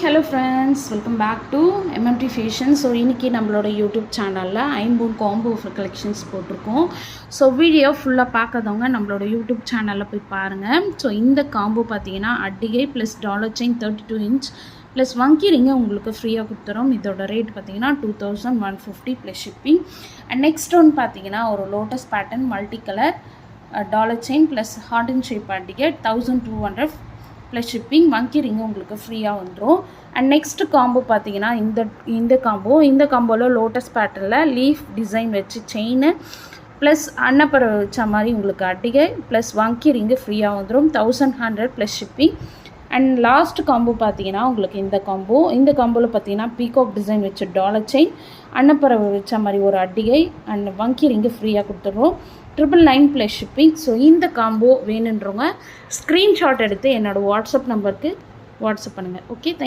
Hello friends, welcome back to MMT fashion. So இன்றைக்கி நம்மளோட YouTube சேனலில் ஐம்பூன் காம்போ ஆஃபர் கலெக்ஷன்ஸ் போட்டிருக்கோம். ஸோ வீடியோ ஃபுல்லாக பார்க்காதவங்க நம்மளோட யூடியூப் சேனலில் போய் பாருங்கள். ஸோ இந்த காம்போ பார்த்தீங்கன்னா அட்டிகை plus dollar chain 32 inch plus வங்கி ரிங்கை உங்களுக்கு ஃப்ரீயாக கொடுத்துறோம். இதோட ரேட் பார்த்தீங்கன்னா 2150 plus shipping. And next one பார்த்தீங்கன்னா ஒரு lotus pattern multi colour dollar chain plus heart and shape அட்டிகை 1200 ப்ளஸ் ஷிப்பிங். வங்கி ரிங்கு உங்களுக்கு ஃப்ரீயாக வந்துடும். அண்ட் நெக்ஸ்ட் காம்போ பார்த்தீங்கன்னா இந்த காம்போவில் லோட்டஸ் பேட்டர்னில் லீஃப் டிசைன் வச்சு செயின் ப்ளஸ் அன்னப்பறை வச்ச மாதிரி உங்களுக்கு அட்டிகை ப்ளஸ் வங்கி ரிங்கு ஃப்ரீயாக வந்துடும். 1100 plus shipping. And last combo பார்த்தீங்கன்னா உங்களுக்கு இந்த காம்போவில் பார்த்தீங்கன்னா பீகாக் டிசைன் வச்சு டாலர் செயின் அன்னப்பறை வச்ச மாதிரி ஒரு அட்டிகை அண்ட் வங்கி ரிங்கு ஃப்ரீயாக கொடுத்துருவோம். 999 ப்ளஸ் ஷிப்பிங். ஸோ இந்த காம்போ வேணுன்றவங்க ஸ்க்ரீன்ஷாட் எடுத்து என்னோடய வாட்ஸ்அப் நம்பருக்கு வாட்ஸ்அப் பண்ணுங்கள். Okay, thank you.